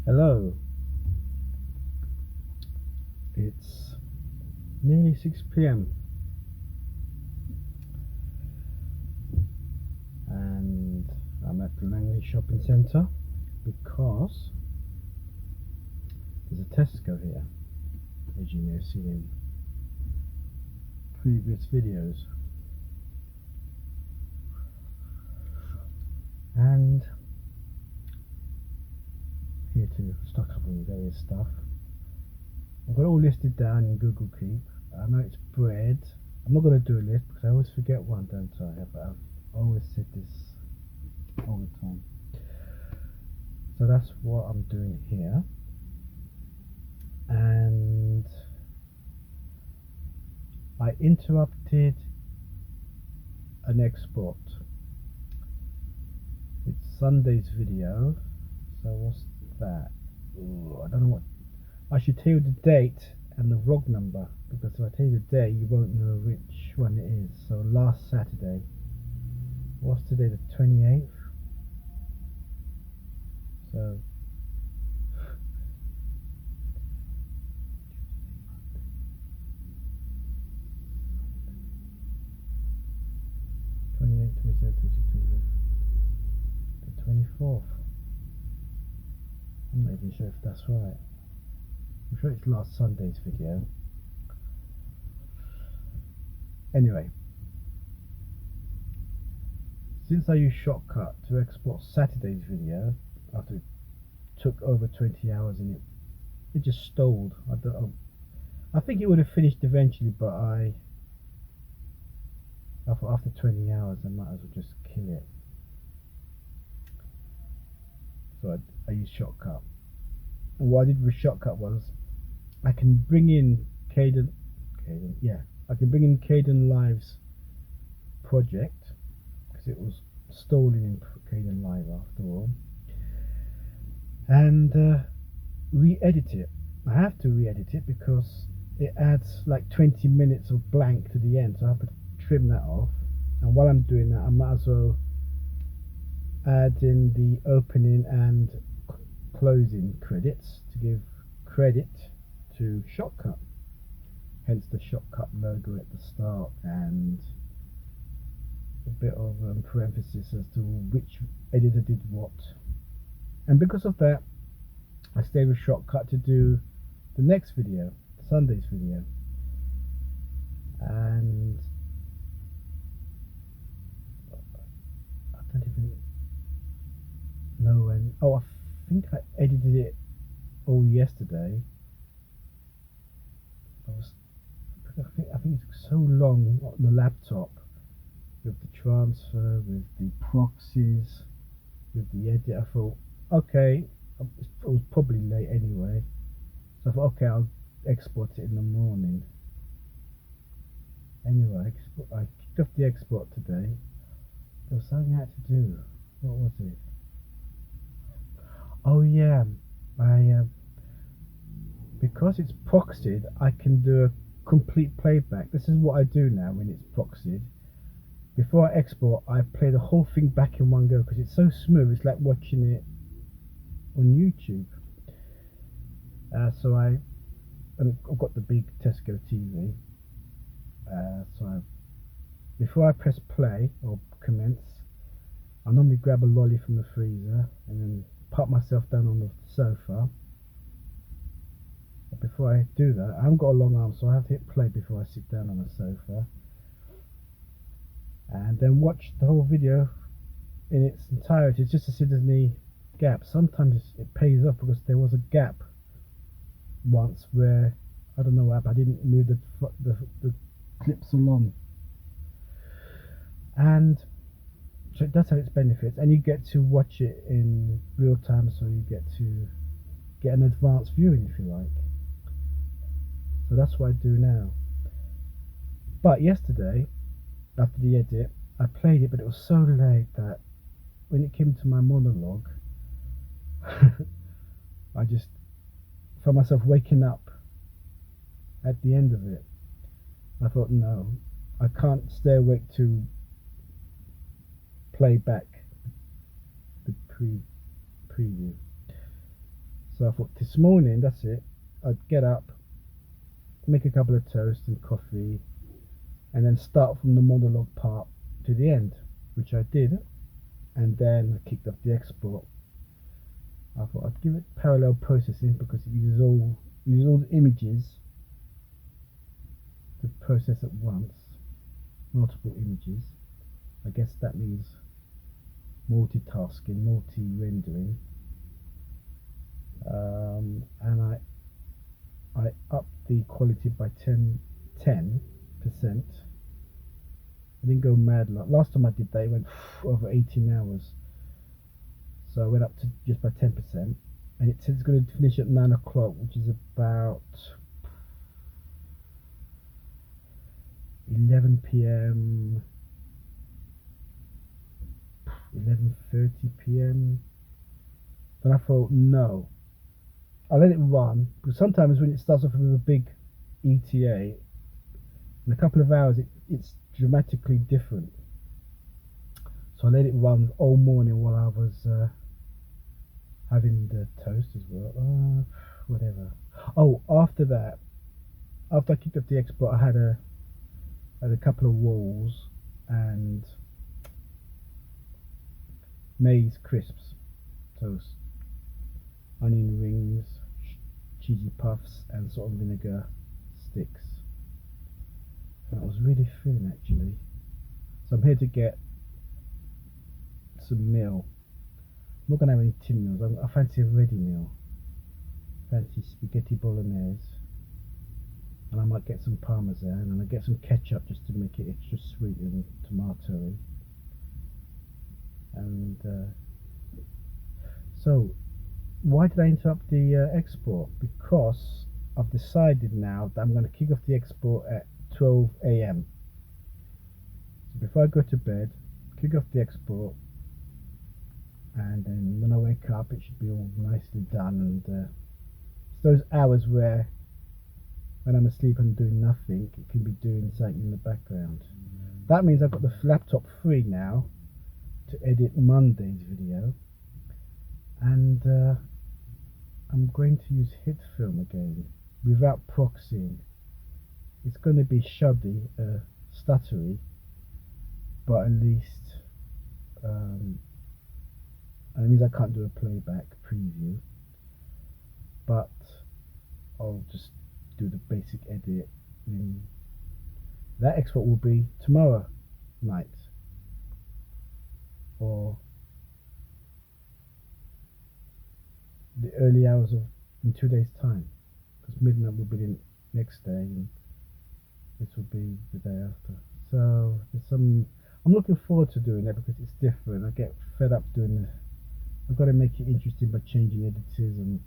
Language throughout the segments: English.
Hello, it's nearly 6 p.m. and I'm at the Langney shopping centre because there's a TESCO here, as you may have seen in previous videos, and here to stock up on various stuff. I've got it all listed down in Google Keep. I know it's bread. I'm not going to do a list because I always forget one, don't I? But I've always said this all the time. So that's what I'm doing here. And I interrupted an export. It's Sunday's video. So what's that? Ooh, I don't know what. I should tell you the date and the vlog number, because if I tell you the day you won't know which one it is. So last Saturday, what's today, the 28th? So 28th, 27th, 26th, 27th, the 24th. I'm not even sure if that's right. I'm sure it's last Sunday's video. Anyway, since I used Shortcut to export Saturday's video, after it took over 20 hours and it just stalled. I think it would have finished eventually, but I thought after 20 hours I might as well just kill it. So I used Shortcut. And what I did with Shortcut was I can bring in I can bring in Kdenlive's project, because it was stolen in Kdenlive after all, and re-edit it. I have to re-edit it because it adds like 20 minutes of blank to the end, so I have to trim that off. And while I'm doing that, I might as well add in the opening and closing credits to give credit to Shortcut, hence the Shortcut logo at the start and a bit of parenthesis as to which editor did what. And because of that, I stayed with Shortcut to do the next video, Sunday's video, and I don't even know when. Oh, I think I edited it all yesterday. I think it took so long on the laptop with the transfer, with the proxies, with the edit. I thought, okay, it was probably late anyway, so I thought, okay, I'll export it in the morning. Anyway, I kicked off the export today. There was something I had to do. What was it? Oh yeah, because it's proxied, I can do a complete playback. This is what I do now when it's proxied. Before I export, I play the whole thing back in one go because it's so smooth. It's like watching it on YouTube. So I've got the big TESCO TV. Before I press play or commence, I normally grab a lolly from the freezer and then pop myself down on the sofa. But before I do that, I haven't got a long arm, so I have to hit play before I sit down on the sofa. And then watch the whole video in its entirety, just to see if there's any gaps. Sometimes it pays off because there was a gap once where, I don't know what happened, I didn't move the clips along. And so it does have its benefits, and you get to watch it in real time, so you get to get an advanced viewing if you like. So that's what I do now. But yesterday, after the edit, I played it, but it was so late that when it came to my monologue, I just found myself waking up at the end of it. I thought, no, I can't stay awake to play back the preview. So I thought this morning, that's it, I'd get up, make a couple of toast and coffee, and then start from the monologue part to the end, which I did, and then I kicked off the export. I thought I'd give it parallel processing because it uses all the images to process at once, multiple images. I guess that means multitasking, multi-rendering, and I upped the quality by 10%. I didn't go mad. Last time I did that, it went over 18 hours. So I went up to just by 10%, and it says it's going to finish at 9 o'clock, which is about 11 p.m. 11:30 p.m. Then I thought, no, I'll let it run, because sometimes when it starts off with a big ETA, in a couple of hours it's dramatically different. So I let it run all morning while I was having the toast as well. Whatever. Oh, after that, after I kicked off the export, I had a couple of rolls and maize crisps, toast, onion rings, cheesy puffs, and salt and vinegar sticks. That was really filling actually. So I'm here to get some meal. I'm not going to have any tin meals. I fancy a ready meal. Fancy spaghetti bolognese, and I might get some parmesan, and I get some ketchup just to make it extra sweet and tomatoey. And so why did I interrupt the export? Because I've decided now that I'm going to kick off the export at 12 AM. So before I go to bed, kick off the export, and then when I wake up it should be all nicely done. And it's those hours where when I'm asleep and doing nothing, it can be doing something in the background. That means I've got the laptop free now to edit Monday's video, and I'm going to use HitFilm again without proxying. It's going to be shoddy, stuttery, but at least it means I can't do a playback preview, but I'll just do the basic edit. And that export will be tomorrow night or the early hours of in 2 days time, because midnight will be the next day and this will be the day after. So there's some, I'm looking forward to doing that because it's different. I get fed up doing this. I've got to make it interesting by changing editors, and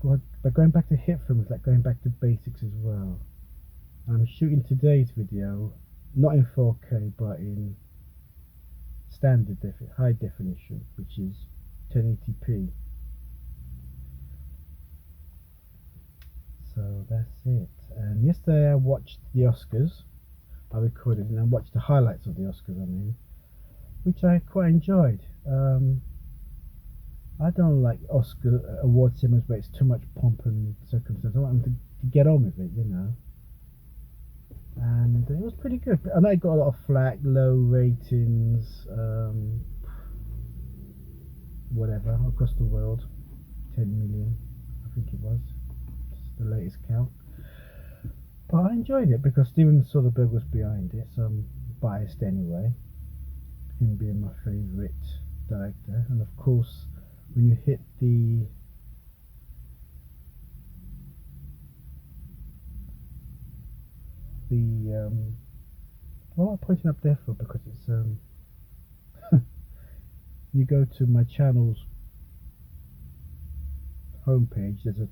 by going back to hit film, it's like going back to basics as well. I'm shooting today's video not in 4K but in standard high definition, which is 1080p. So that's it. And yesterday I watched the Oscars. I recorded and I watched the highlights of the Oscars, I mean, which I quite enjoyed. I don't like Oscar award ceremonies where it's too much pomp and circumstance. I want them to get on with it, you know. And it was pretty good. I know it got a lot of flack, low ratings, whatever, across the world. 10 million, I think it was. The latest count, but I enjoyed it because Steven Soderbergh was behind it, so I'm biased anyway, him being my favourite director. And of course when you hit the what am I pointing up there for? Because it's you go to my channel's homepage, there's a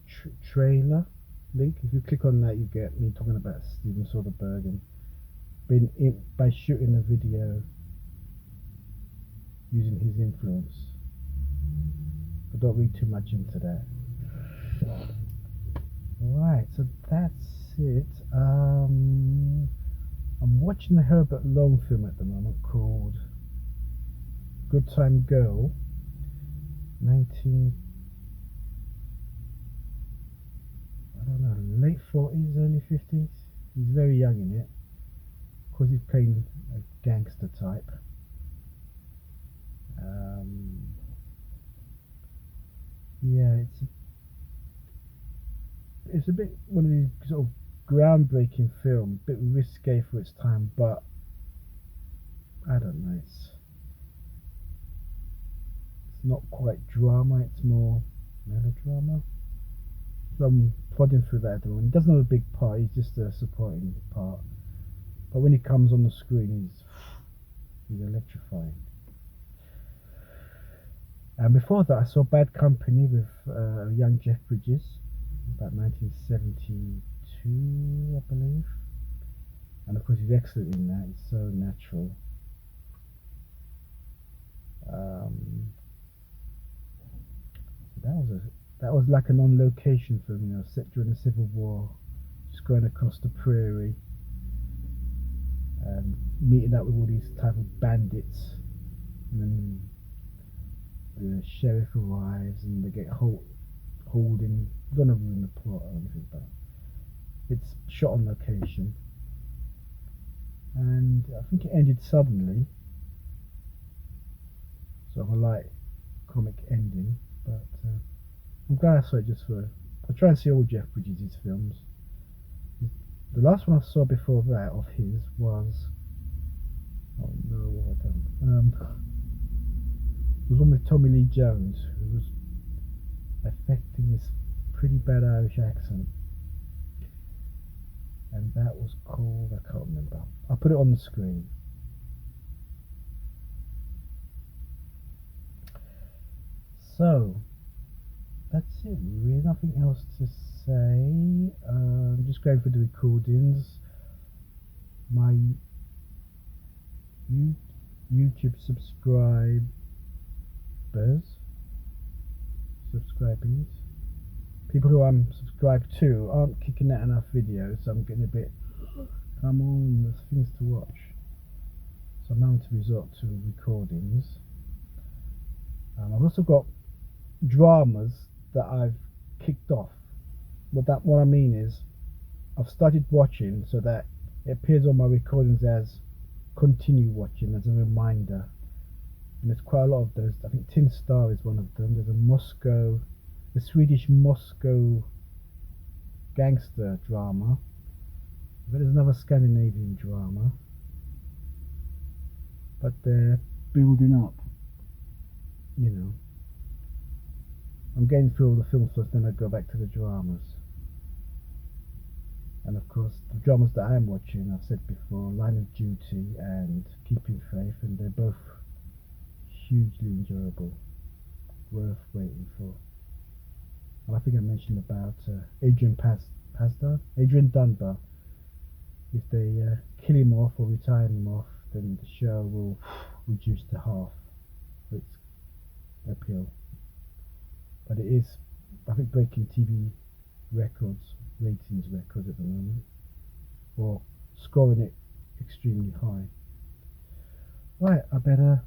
trailer link. If you click on that, you get me talking about Steven Soderbergh and by shooting a video using his influence. But don't read too much into that. Right, so that's it. I'm watching the Herbert Long film at the moment called Good Time Girl, 19, I don't know, late 40s, early 50s. He's very young in it. Of course, he's playing a gangster type. Yeah, it's a bit one of these sort of groundbreaking film, a bit risque for its time, but I don't know. It's not quite drama. It's more melodrama. So I'm plodding through that at the moment. He doesn't have a big part, he's just a supporting part. But when he comes on the screen, he's electrifying. And before that, I saw Bad Company with young Jeff Bridges, about 1972, I believe. And of course, he's excellent in that. It's so natural. That was like an on-location film, you know, set during the Civil War, just going across the prairie and meeting up with all these type of bandits, and then the sheriff arrives and they get hauled in. I don't know ruin the plot or anything, but it's shot on location, and I think it ended suddenly, sort of a light comic ending, but I'm glad I saw it just for. I try and see all Jeff Bridges' films. The last one I saw before that of his was, oh no, what have I done? It was one with Tommy Lee Jones, who was affecting this pretty bad Irish accent, and that was called, I can't remember. I'll put it on the screen. So that's it really, nothing else to say. I'm just going for the recordings. My YouTube subscribers, people who I'm subscribed to aren't kicking out enough videos, so I'm getting a bit, come on, there's things to watch. So I'm having to resort to recordings. I've also got dramas that I've kicked off. What I mean is, I've started watching so that it appears on my recordings as continue watching, as a reminder. And there's quite a lot of those. I think Tin Star is one of them. There's a Swedish Moscow gangster drama. But there's another Scandinavian drama. But they're building up, you know. I'm getting through all the films first, then I go back to the dramas. And of course, the dramas that I am watching, I've said before, Line of Duty and Keeping Faith, and they're both hugely enjoyable, worth waiting for. And I think I mentioned about Adrian Dunbar. If they kill him off or retire him off, then the show will reduce to half its appeal. But it is, I think, breaking TV ratings records at the moment, or scoring it extremely high. Right, I better.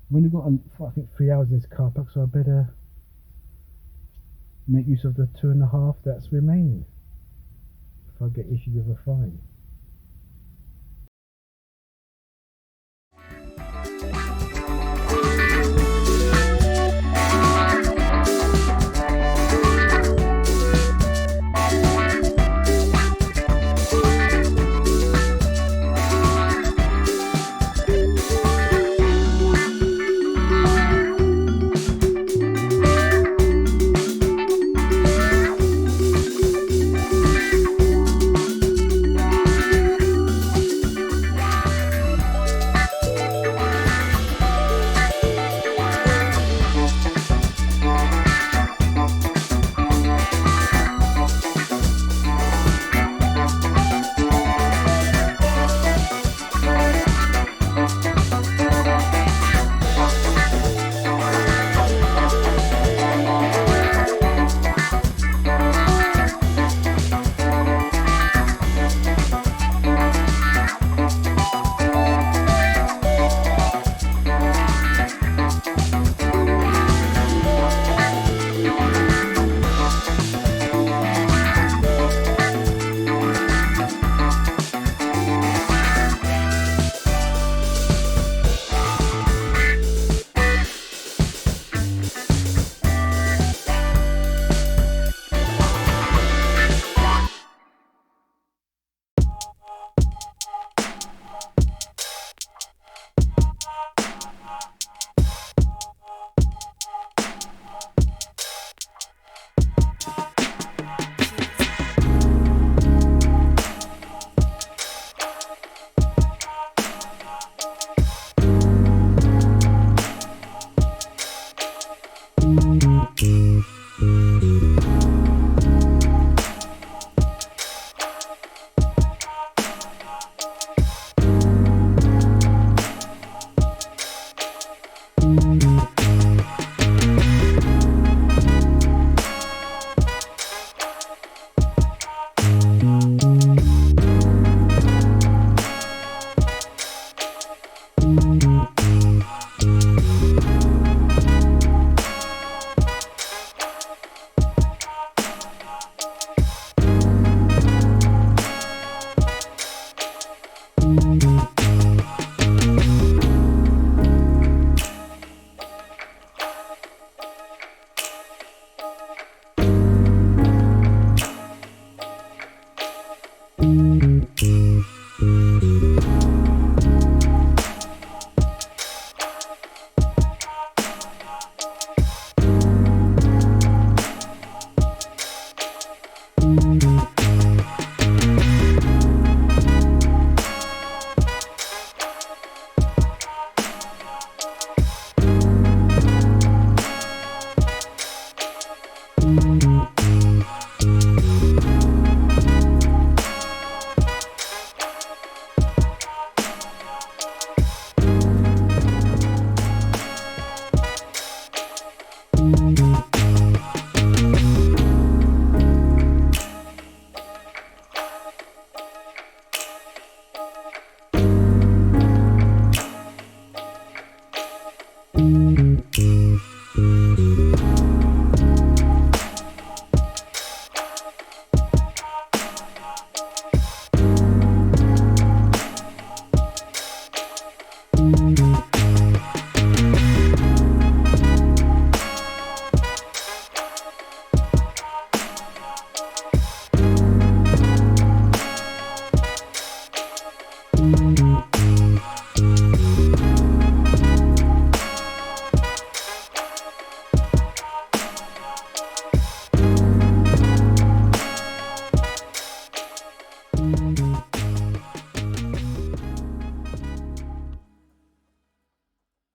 When you've got, I think, 3 hours in this car park, so I better make use of the 2.5 that's remaining if I get issued with a fine.